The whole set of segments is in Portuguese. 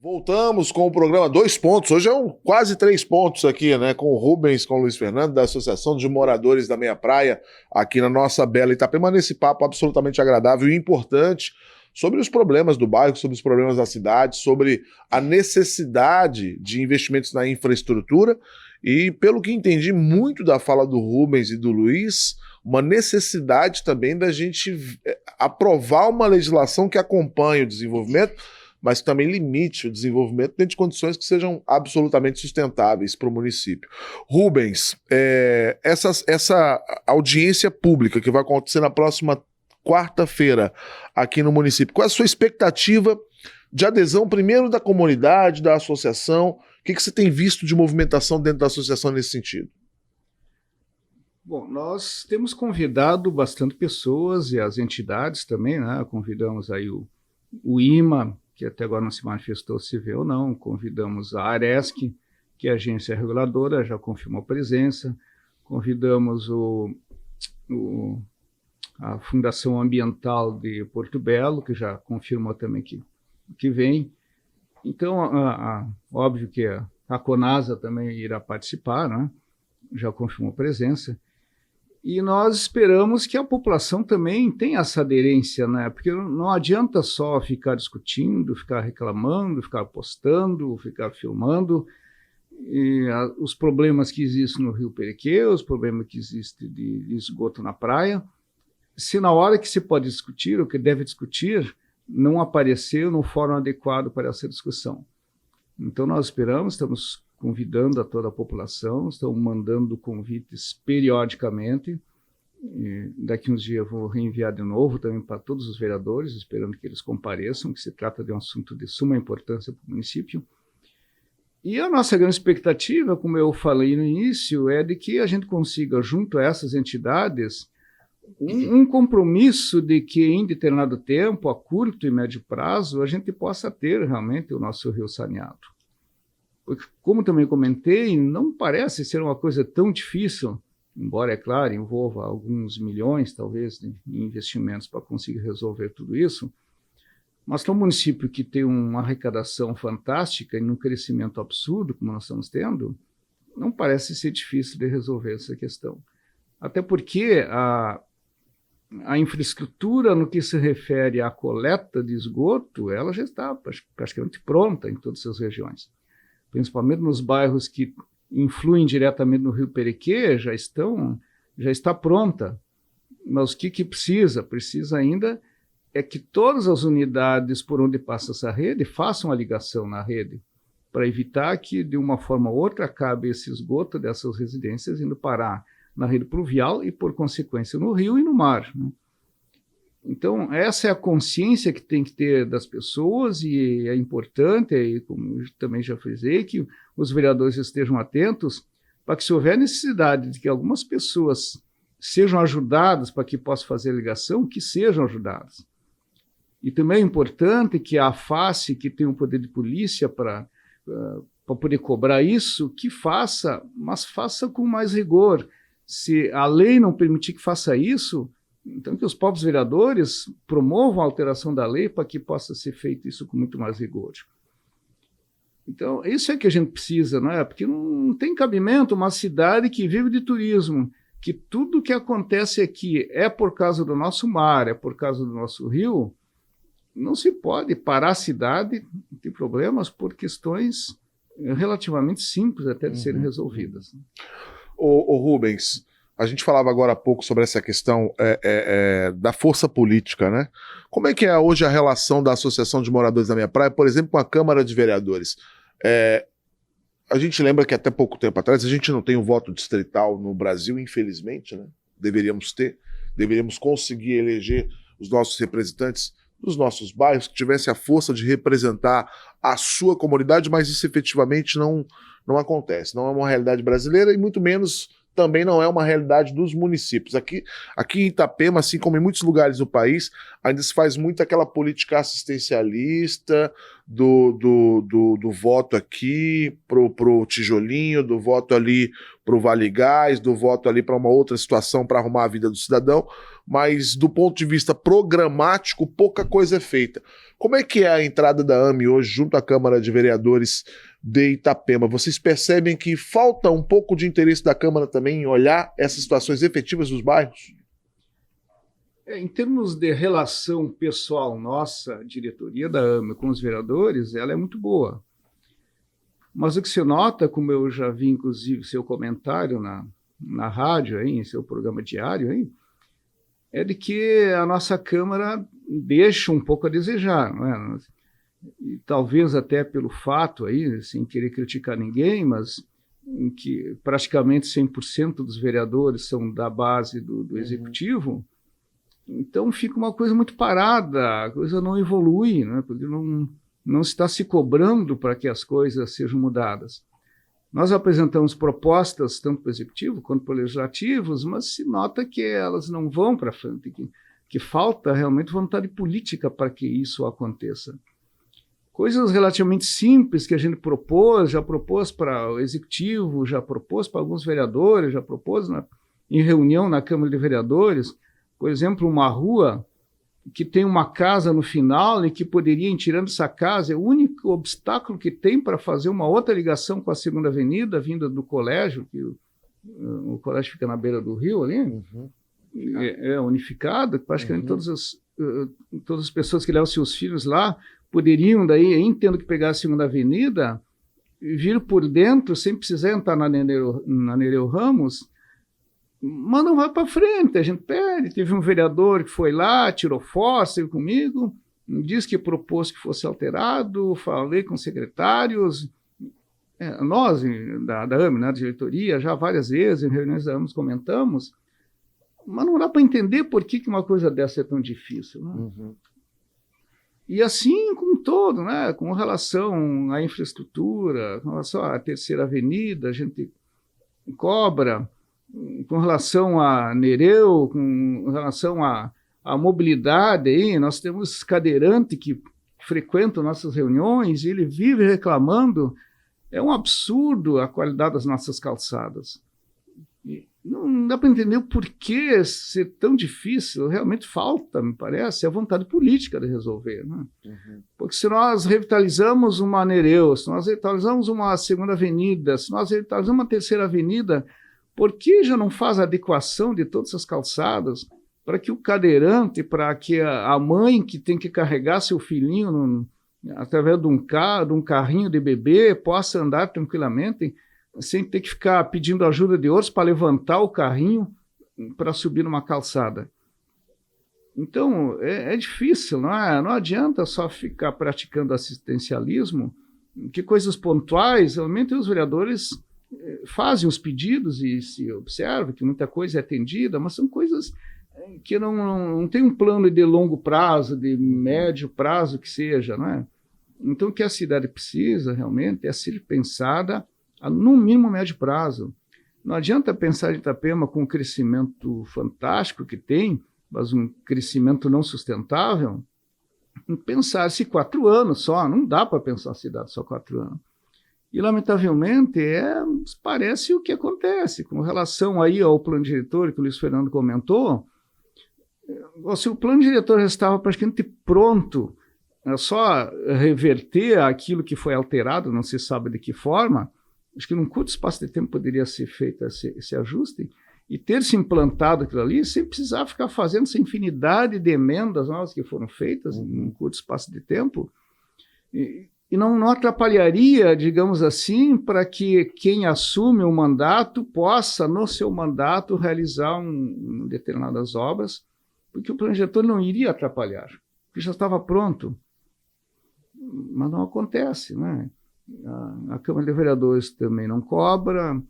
Voltamos com o programa Dois Pontos. Hoje é quase 3 pontos aqui, né? Com o Rubens, com o Luiz Fernando, da Associação de Moradores da Meia Praia, aqui na nossa bela Itapema, nesse papo absolutamente agradável e importante sobre os problemas do bairro, sobre os problemas da cidade, sobre a necessidade de investimentos na infraestrutura e, pelo que entendi muito da fala do Rubens e do Luiz, uma necessidade também da gente aprovar uma legislação que acompanhe o desenvolvimento, mas também limite o desenvolvimento dentro de condições que sejam absolutamente sustentáveis para o município. Rubens, essa audiência pública que vai acontecer na próxima quarta-feira aqui no município, qual é a sua expectativa de adesão, primeiro da comunidade, da associação? O que você tem visto de movimentação dentro da associação nesse sentido? Bom, nós temos convidado bastante pessoas e as entidades também, né? Convidamos aí o IMA, que até agora não se manifestou se vê ou não, convidamos a Aresc, que é a agência reguladora, já confirmou presença, convidamos a Fundação Ambiental de Porto Belo, que já confirmou também que vem. Então, óbvio que a Conasa também irá participar, né? Já confirmou presença. E nós esperamos que a população também tenha essa aderência, né? Porque não adianta só ficar discutindo, ficar reclamando, ficar postando, ficar filmando os problemas que existem no Rio Perequê, os problemas que existem de esgoto na praia, se na hora que se pode discutir, ou que deve discutir, não aparecer no fórum adequado para essa discussão. Então nós esperamos, estamos convidando a toda a população, estão mandando convites periodicamente. E daqui uns dias eu vou reenviar de novo também para todos os vereadores, esperando que eles compareçam, que se trata de um assunto de suma importância para o município. E a nossa grande expectativa, como eu falei no início, é de que a gente consiga, junto a essas entidades, um compromisso de que em determinado tempo, a curto e médio prazo, a gente possa ter realmente o nosso rio saneado. Porque, como também comentei, não parece ser uma coisa tão difícil, embora, é claro, envolva alguns milhões, talvez, de investimentos para conseguir resolver tudo isso, mas para um município que tem uma arrecadação fantástica e um crescimento absurdo, como nós estamos tendo, não parece ser difícil de resolver essa questão. Até porque a infraestrutura no que se refere à coleta de esgoto, ela já está praticamente pronta em todas as regiões. Principalmente nos bairros que influem diretamente no Rio Perequê, já está pronta. Mas o que precisa? Precisa ainda é que todas as unidades por onde passa essa rede façam a ligação na rede, para evitar que, de uma forma ou outra, acabe esse esgoto dessas residências indo parar na rede pluvial e, por consequência, no rio e no mar, né? Então, essa é a consciência que tem que ter das pessoas e é importante, e como eu também já frisei, que os vereadores estejam atentos para que, se houver necessidade de que algumas pessoas sejam ajudadas para que possam fazer a ligação, que sejam ajudadas. E também é importante que a AFACE, que tem o poder de polícia para poder cobrar isso, que faça, mas faça com mais rigor. Se a lei não permitir que faça isso, então que os próprios vereadores promovam a alteração da lei para que possa ser feito isso com muito mais rigor. Então, isso é que a gente precisa, não é? Porque não tem cabimento uma cidade que vive de turismo, que tudo que acontece aqui é por causa do nosso mar, é por causa do nosso rio, não se pode parar a cidade de problemas por questões relativamente simples até de serem resolvidas. Ô Rubens, a gente falava agora há pouco sobre essa questão da força política, né? Como é que é hoje a relação da Associação de Moradores da Meia Praia, por exemplo, com a Câmara de Vereadores? A gente lembra que até pouco tempo atrás a gente não tem o voto distrital no Brasil, infelizmente, né? Deveríamos conseguir eleger os nossos representantes dos nossos bairros, que tivessem a força de representar a sua comunidade, mas isso efetivamente não acontece. Não é uma realidade brasileira e muito menos também não é uma realidade dos municípios. Aqui em Itapema, assim como em muitos lugares do país, ainda se faz muito aquela política assistencialista do do voto aqui pro tijolinho, do voto ali pro Vale Gás, do voto ali para uma outra situação para arrumar a vida do cidadão, mas do ponto de vista programático, pouca coisa é feita. Como é que é a entrada da AME hoje junto à Câmara de Vereadores de Itapema? Vocês percebem que falta um pouco de interesse da Câmara também em olhar essas situações efetivas dos bairros? Em termos de relação pessoal nossa, a diretoria da AME com os vereadores, ela é muito boa. Mas o que se nota, como eu já vi, inclusive, seu comentário na rádio, aí, em seu programa diário, aí, é de que a nossa Câmara deixa um pouco a desejar, não é? E talvez até pelo fato, aí, sem querer criticar ninguém, mas em que praticamente 100% dos vereadores são da base do Executivo. Então fica uma coisa muito parada, a coisa não evolui, né? Porque não está se cobrando para que as coisas sejam mudadas. Nós apresentamos propostas tanto para o Executivo quanto para o Legislativo, mas se nota que elas não vão para frente, que falta realmente vontade política para que isso aconteça. Coisas relativamente simples que a gente propôs, já propôs para o Executivo, já propôs para alguns vereadores, já propôs em reunião na Câmara de Vereadores. Por exemplo, uma rua que tem uma casa no final e que poderia ir tirando essa casa, é o único obstáculo que tem para fazer uma outra ligação com a Segunda Avenida, vinda do colégio, que o colégio fica na beira do rio ali, é unificado, praticamente todas as pessoas que levam seus filhos lá poderiam daí, tendo que pegar a Segunda Avenida, vir por dentro, sem precisar entrar na Nereu Ramos, mas não vai para frente, a gente pede. Teve um vereador que foi lá, tirou foto, esteve comigo, disse que propôs que fosse alterado, falei com secretários, nós, da AME, da diretoria, já várias vezes, em reuniões da AME, comentamos, mas não dá para entender por que uma coisa dessa é tão difícil. Né? Uhum. E assim com todo, né? Com relação à infraestrutura, com relação à Terceira Avenida, a gente cobra, com relação a Nereu, com relação à mobilidade, aí, nós temos cadeirante que frequenta nossas reuniões e ele vive reclamando. É um absurdo a qualidade das nossas calçadas. Não dá para entender o porquê ser tão difícil. Realmente falta, me parece, a vontade política de resolver. Né? Uhum. Porque se nós revitalizamos uma Nereu, se nós revitalizamos uma Segunda Avenida, se nós revitalizamos uma Terceira Avenida, por que já não faz a adequação de todas as calçadas para que o cadeirante, para que a mãe que tem que carregar seu filhinho através de um carrinho de bebê possa andar tranquilamente, sem ter que ficar pedindo ajuda de outros para levantar o carrinho para subir numa calçada. Então, é difícil, não é? Não adianta só ficar praticando assistencialismo, que coisas pontuais, realmente os vereadores fazem os pedidos e se observa que muita coisa é atendida, mas são coisas que não tem um plano de longo prazo, de médio prazo que seja, não é? Então, o que a cidade precisa realmente é ser pensada no mínimo médio prazo. Não adianta pensar em Itapema com um crescimento fantástico que tem, mas um crescimento não sustentável, em pensar-se 4 anos só. Não dá para pensar a cidade só 4 anos. E, lamentavelmente, parece o que acontece. Com relação aí ao plano diretor que o Luiz Fernando comentou, se o plano diretor já estava praticamente pronto, é só reverter aquilo que foi alterado, não se sabe de que forma, acho que num curto espaço de tempo poderia ser feito esse ajuste e ter se implantado aquilo ali sem precisar ficar fazendo essa infinidade de emendas novas que foram feitas num curto espaço de tempo. E não atrapalharia, digamos assim, para que quem assume o mandato possa, no seu mandato, realizar determinadas obras, porque o plano diretor não iria atrapalhar, porque já estava pronto. Mas não acontece, né? A Câmara de Vereadores também não cobra,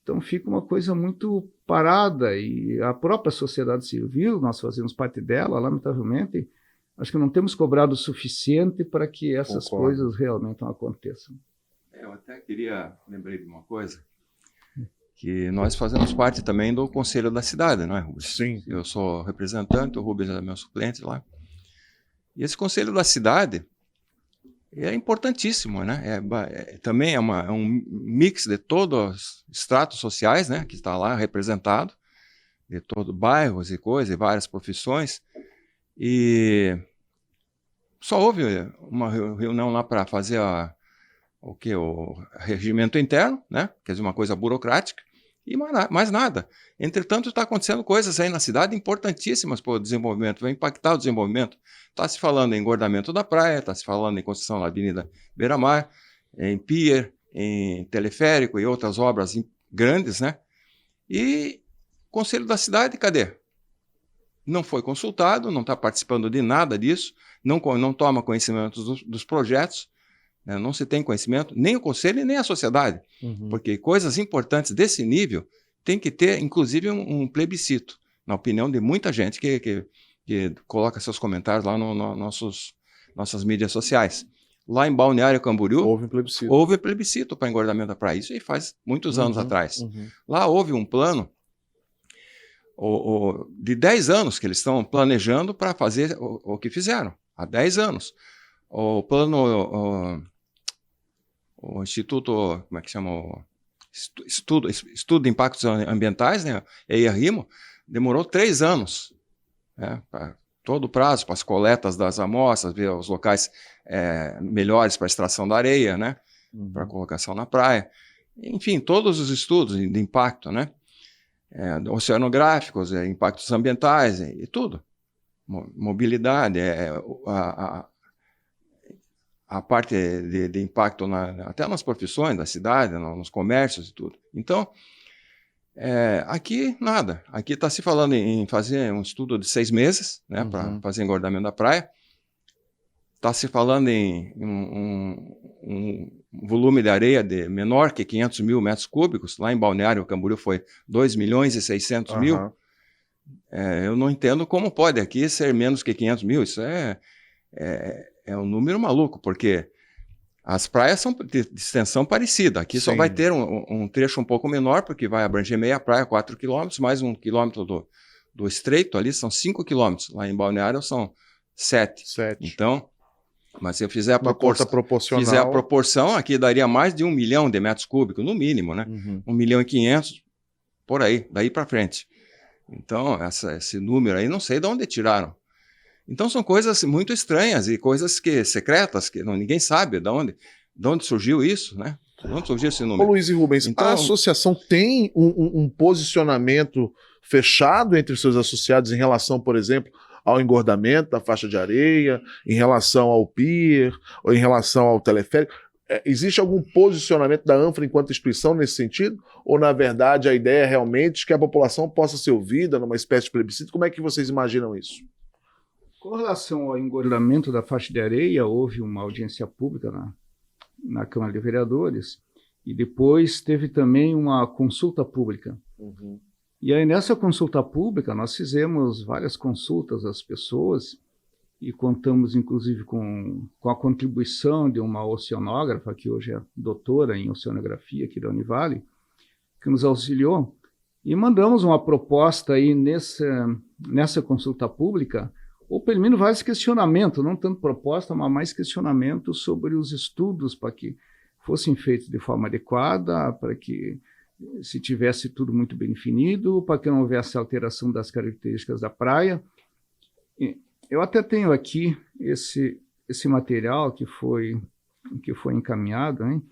então fica uma coisa muito parada, e a própria sociedade civil, nós fazemos parte dela, lamentavelmente, acho que não temos cobrado o suficiente para que essas coisas realmente não aconteçam. Eu até lembrei de uma coisa, que nós fazemos parte também do Conselho da Cidade, não é, Rubens? Sim. Eu sou representante, o Rubens é meu suplente lá. E esse Conselho da Cidade, é importantíssimo, né? Também é um mix de todos os estratos sociais, né? Que está lá representado, de todos bairros e coisas, e várias profissões. E só houve uma reunião lá para fazer o regimento interno, né? Quer dizer, uma coisa burocrática, e mais nada. Entretanto, está acontecendo coisas aí na cidade importantíssimas para o desenvolvimento, vai impactar o desenvolvimento. Está se falando em engordamento da praia, está se falando em construção da Avenida Beira-Mar, em pier, em teleférico e outras obras grandes, né? E o Conselho da Cidade, cadê? Não foi consultado, não está participando de nada disso, não toma conhecimento dos projetos, né? Não se tem conhecimento, nem o Conselho nem a sociedade, porque coisas importantes desse nível tem que ter, inclusive, um plebiscito, na opinião de muita gente que coloca seus comentários lá nossas mídias sociais. Lá em Balneário Camboriú, houve plebiscito para engordamento da praia. Isso aí faz muitos anos atrás. Lá houve um plano de 10 anos que eles estão planejando para fazer o que fizeram, há 10 anos. O plano, o Instituto, como é que chama? Estudo de Impactos Ambientais, né? EIA-RIMO, demorou 3 anos, né? Todo o prazo para as coletas das amostras, ver os locais melhores para a extração da areia, né? Para colocação na praia. Enfim, todos os estudos de impacto, né? Oceanográficos, impactos ambientais e tudo. Mobilidade, a parte de impacto até nas profissões da cidade, nos comércios e tudo. Então, aqui nada. Aqui está se falando em fazer um estudo de 6 meses, né, para fazer engordamento da praia. Está se falando em um volume de areia menor que 500 mil metros cúbicos. Lá em Balneário Camboriú foi 2 milhões e 600 mil. Eu não entendo como pode aqui ser menos que 500 mil. Isso é um número maluco, porque as praias são de extensão parecida. Aqui só vai ter um trecho um pouco menor, porque vai abranger meia praia, 4 quilômetros, mais 1 quilômetro do estreito ali, são 5 quilômetros. Lá em Balneário são 7. Então, mas se eu fizer a proporção, aqui daria mais de 1 milhão de metros cúbicos, no mínimo, né? 1 milhão e 500, por aí, daí para frente. Então, esse número aí, não sei de onde tiraram. Então são coisas muito estranhas e coisas secretas, que ninguém sabe de onde surgiu isso, né? De onde surgiu esse número. Ô, Luiz e Rubens, então, a associação tem um posicionamento fechado entre os seus associados em relação, por exemplo, ao engordamento da faixa de areia, em relação ao pier, ou em relação ao teleférico? Existe algum posicionamento da ANFRA enquanto instituição nesse sentido? Ou, na verdade, a ideia é realmente que a população possa ser ouvida numa espécie de plebiscito? Como é que vocês imaginam isso? Com relação ao engordamento da faixa de areia, houve uma audiência pública na Câmara de Vereadores e depois teve também uma consulta pública. E aí, nessa consulta pública, nós fizemos várias consultas às pessoas e contamos, inclusive, com a contribuição de uma oceanógrafa, que hoje é doutora em oceanografia aqui da Univale, que nos auxiliou, e mandamos uma proposta aí nessa consulta pública, ou pelo menos vários questionamentos, não tanto proposta, mas mais questionamentos sobre os estudos para que fossem feitos de forma adequada, para que se tivesse tudo muito bem definido, para que não houvesse alteração das características da praia. Eu até tenho aqui esse material que foi encaminhado, hein?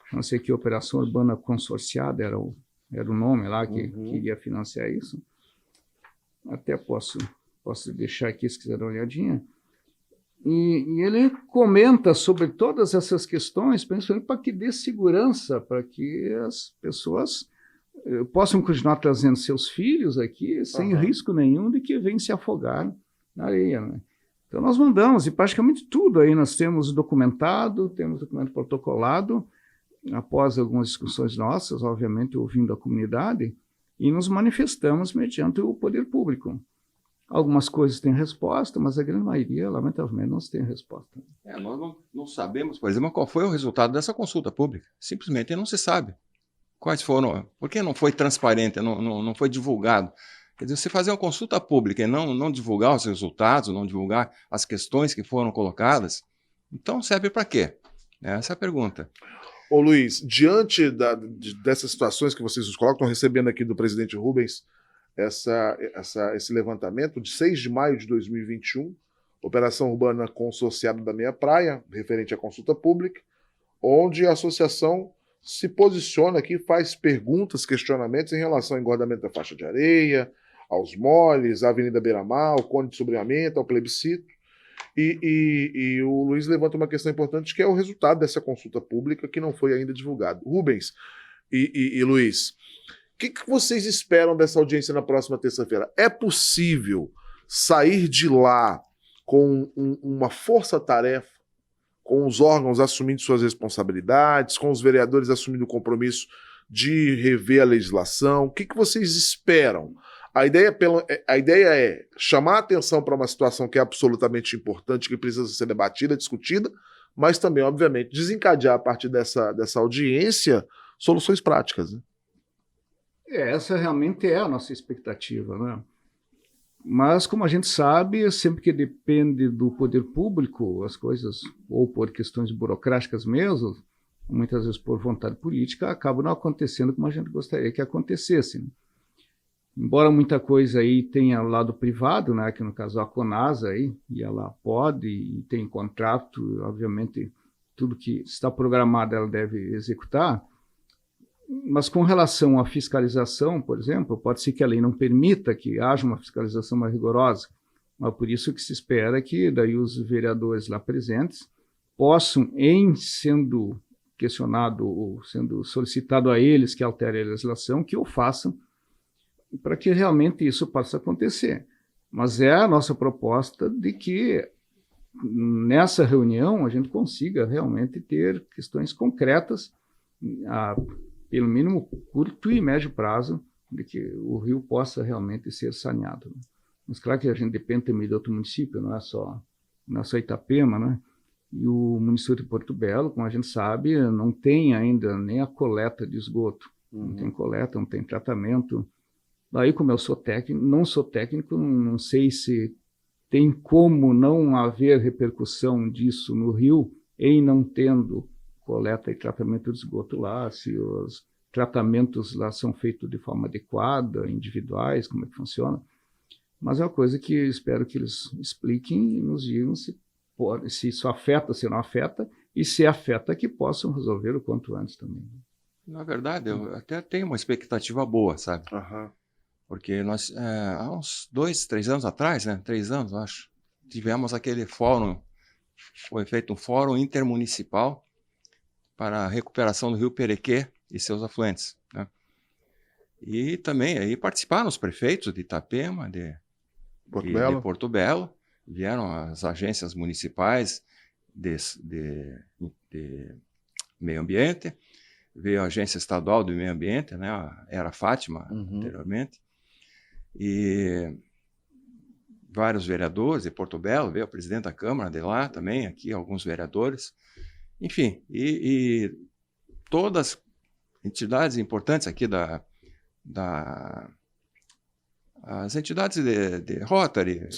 Chama-se aqui Operação Urbana Consorciada, era o nome lá que iria financiar isso. Até posso deixar aqui, se quiser dar uma olhadinha. E ele comenta sobre todas essas questões, principalmente para que dê segurança, para que as pessoas possam continuar trazendo seus filhos aqui sem risco nenhum de que venham se afogar na areia, né? Então nós mandamos, e praticamente tudo aí nós temos documentado, temos documento protocolado, após algumas discussões nossas, obviamente ouvindo a comunidade, e nos manifestamos mediante o poder público. Algumas coisas têm resposta, mas a grande maioria, lamentavelmente, não tem resposta. Nós não sabemos, por exemplo, qual foi o resultado dessa consulta pública. Simplesmente não se sabe quais foram, porque não foi transparente, não foi divulgado. Quer dizer, você fazer uma consulta pública e não divulgar os resultados, não divulgar as questões que foram colocadas, Então serve para quê? Essa é a pergunta. Ô Luiz, diante dessas situações que vocês nos colocam, estão recebendo aqui do presidente Rubens esse levantamento de 6 de maio de 2021, Operação Urbana Consorciada da Meia Praia, referente à consulta pública, onde a associação se posiciona aqui, faz perguntas, questionamentos em relação ao engordamento da faixa de areia, aos moles, à Avenida Beira-Mar, ao Cone de Sombreamento, ao plebiscito. E o Luiz levanta uma questão importante, que é o resultado dessa consulta pública que não foi ainda divulgado. Rubens e Luiz, o que vocês esperam dessa audiência na próxima terça-feira? É possível sair de lá com uma força-tarefa, com os órgãos assumindo suas responsabilidades, com os vereadores assumindo o compromisso de rever a legislação? O que vocês esperam? A ideia é chamar a atenção para uma situação que é absolutamente importante, que precisa ser debatida, discutida, mas também, obviamente, desencadear a partir dessa audiência soluções práticas, né? Essa realmente é a nossa expectativa, né? Mas, como a gente sabe, sempre que depende do poder público, as coisas, ou por questões burocráticas mesmo, muitas vezes por vontade política, acabam não acontecendo como a gente gostaria que acontecesse, né? Embora muita coisa aí tenha lado privado, né, que no caso a Conasa aí, e ela pode e tem contrato, obviamente tudo que está programado ela deve executar, mas com relação à fiscalização, por exemplo, pode ser que a lei não permita que haja uma fiscalização mais rigorosa, mas por isso que se espera que daí os vereadores lá presentes possam, em sendo questionado ou sendo solicitado a eles que alterem a legislação, que o façam, para que realmente isso possa acontecer. Mas é a nossa proposta de que nessa reunião a gente consiga realmente ter questões concretas, pelo mínimo curto e médio prazo, de que o rio possa realmente ser saneado. Mas claro que a gente depende também de outro município, não é só Itapema, né? E o município de Porto Belo, como a gente sabe, não tem ainda nem a coleta de esgoto. Não tem coleta, não tem tratamento. Daí, como eu não sou técnico, não sei se tem como não haver repercussão disso no rio em não tendo coleta e tratamento de esgoto lá, se os tratamentos lá são feitos de forma adequada, individuais, como é que funciona. Mas é uma coisa que eu espero que eles expliquem e nos digam se isso afeta, se não afeta, e se afeta, que possam resolver o quanto antes também. Na verdade, eu até tenho uma expectativa boa, sabe? Uhum. Porque nós, há uns 2, 3 anos atrás, né? 3 anos, acho, tivemos aquele fórum, foi feito um fórum intermunicipal para a recuperação do Rio Perequê e seus afluentes, né? E também aí participaram os prefeitos de Itapema, de Porto Belo, vieram as agências municipais de meio ambiente, veio a Agência Estadual do Meio Ambiente, né? Era a Fátima anteriormente, e vários vereadores de Porto Belo, veio o presidente da Câmara de lá também, aqui alguns vereadores, enfim, e todas as entidades importantes aqui as entidades de Rotary,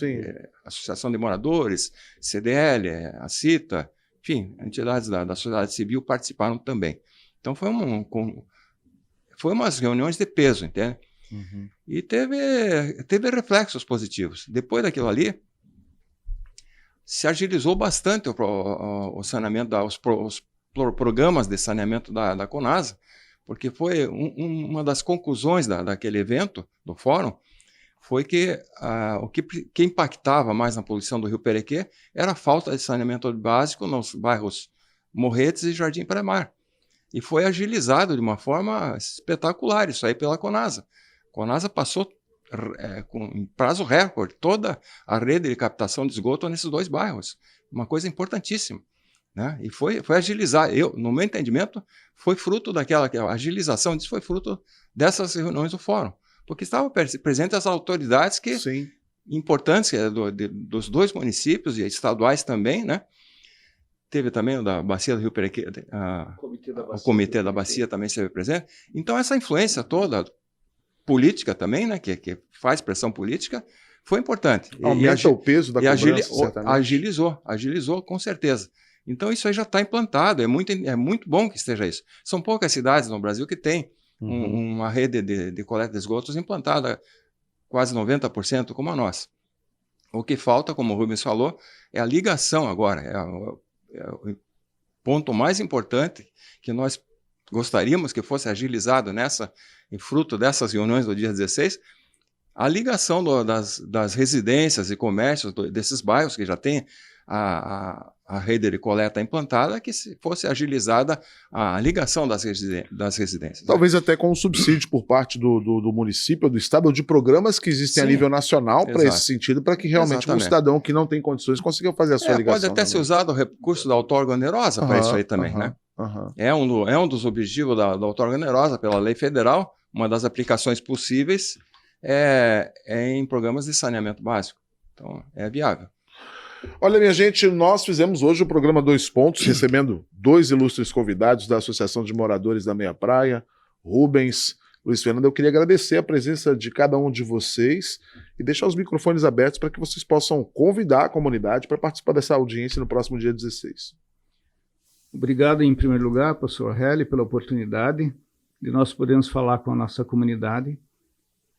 Associação de Moradores, CDL, a CITA, enfim, entidades da sociedade civil participaram também. Então foi umas reuniões de peso, entende? Uhum. E teve reflexos positivos. Depois daquilo ali, se agilizou bastante o saneamento, os programas de saneamento da Conasa, porque foi uma das conclusões daquele evento, do fórum, foi que o que impactava mais na poluição do Rio Perequê era a falta de saneamento básico nos bairros Morretes e Jardim Pré-Mar. E foi agilizado de uma forma espetacular isso aí pela Conasa. A Conasa passou em prazo recorde toda a rede de captação de esgoto nesses 2 bairros. Uma coisa importantíssima, né? E foi agilizar. No meu entendimento, foi fruto daquela agilização disso, foi fruto dessas reuniões do fórum. Porque estavam presentes as autoridades importantes dos 2 municípios e estaduais também, né? Teve também o da Bacia do Rio Perequê, o Comitê da Bacia também esteve presente. Então, essa influência toda política também, né, que faz pressão política, foi importante. Aumenta o peso da cobrança, certamente. Agilizou, com certeza. Então isso aí já está implantado, é muito bom que esteja isso. São poucas cidades no Brasil que têm uma rede de coleta de esgotos implantada, quase 90% como a nossa. O que falta, como o Rubens falou, é a ligação agora, é o ponto mais importante que nós gostaríamos que fosse agilizado em fruto dessas reuniões do dia 16, a ligação das residências e comércios desses bairros que já têm a rede de coleta implantada, que fosse agilizada a ligação das residências. Talvez até com um subsídio por parte do município, do estado, ou de programas que existem a nível nacional para esse sentido, para que realmente um cidadão que não tem condições consiga fazer a sua ligação. Pode até ser usado o recurso da outorga onerosa para isso aí também, né? É um dos objetivos da outorga onerosa pela lei federal. Uma das aplicações possíveis é em programas de saneamento básico. Então, é viável. Olha, minha gente, nós fizemos hoje o programa 2 Pontos, recebendo 2 ilustres convidados da Associação de Moradores da Meia Praia, Rubens, Luiz Fernando. Eu queria agradecer a presença de cada um de vocês e deixar os microfones abertos para que vocês possam convidar a comunidade para participar dessa audiência no próximo dia 16. Obrigado, em primeiro lugar, professor Heli, pela oportunidade de nós podermos falar com a nossa comunidade.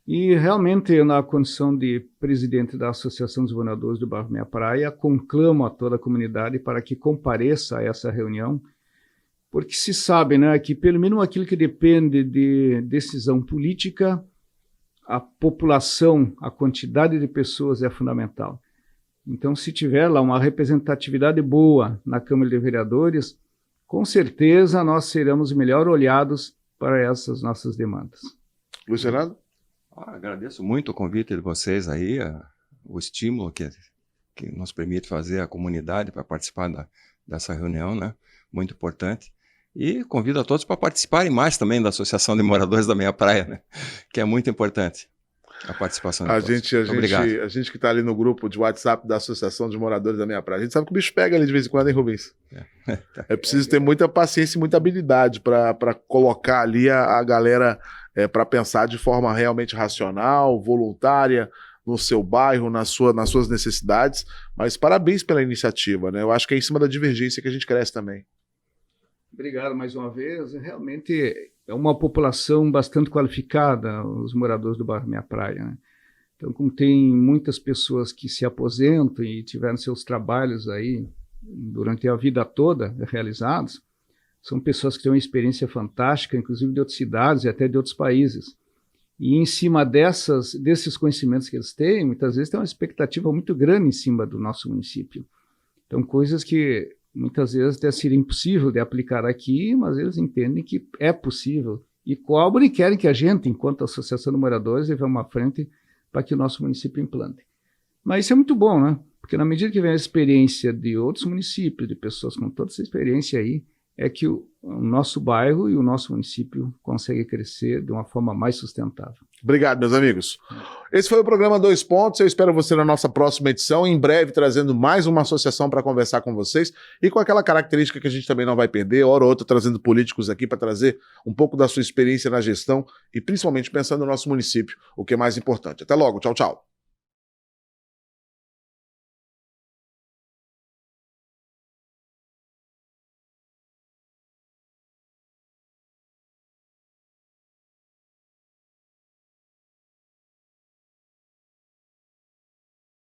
E realmente, na condição de presidente da Associação dos Moradores do Bairro Meia Praia, conclamo a toda a comunidade para que compareça a essa reunião, porque se sabe, né, que pelo menos aquilo que depende de decisão política, a população, a quantidade de pessoas é fundamental. Então, se tiver lá uma representatividade boa na Câmara de Vereadores, com certeza nós seremos melhor olhados para essas nossas demandas. Luiz Fernando? Agradeço muito o convite de vocês aí, o estímulo que nos permite fazer a comunidade para participar dessa reunião, né? Muito importante. E convido a todos para participarem mais também da Associação de Moradores da Meia Praia, né? Que é muito importante a participação de todos. Obrigado. A gente que está ali no grupo de WhatsApp da Associação de Moradores da Meia Praia, a gente sabe que o bicho pega ali de vez em quando, hein, Rubens? É preciso ter muita paciência e muita habilidade para colocar ali a galera para pensar de forma realmente racional, voluntária, no seu bairro, nas suas necessidades. Mas parabéns pela iniciativa, né? Eu acho que é em cima da divergência que a gente cresce também. Obrigado mais uma vez. Realmente é uma população bastante qualificada, os moradores do bairro Meia Praia, né? Então, como tem muitas pessoas que se aposentam e tiveram seus trabalhos aí durante a vida toda realizados, são pessoas que têm uma experiência fantástica, inclusive de outras cidades e até de outros países. E em cima desses conhecimentos que eles têm, muitas vezes tem uma expectativa muito grande em cima do nosso município. Então, coisas que muitas vezes até seria impossível de aplicar aqui, mas eles entendem que é possível e cobram e querem que a gente, enquanto Associação de Moradores, vá à frente para que o nosso município implante. Mas isso é muito bom, né? Porque na medida que vem a experiência de outros municípios, de pessoas com toda essa experiência aí, é que o nosso bairro e o nosso município conseguem crescer de uma forma mais sustentável. Obrigado, meus amigos. Esse foi o programa 2 Pontos. Eu espero você na nossa próxima edição, em breve trazendo mais uma associação para conversar com vocês e com aquela característica que a gente também não vai perder, hora ou outra trazendo políticos aqui para trazer um pouco da sua experiência na gestão e principalmente pensando no nosso município, o que é mais importante. Até logo. Tchau, tchau.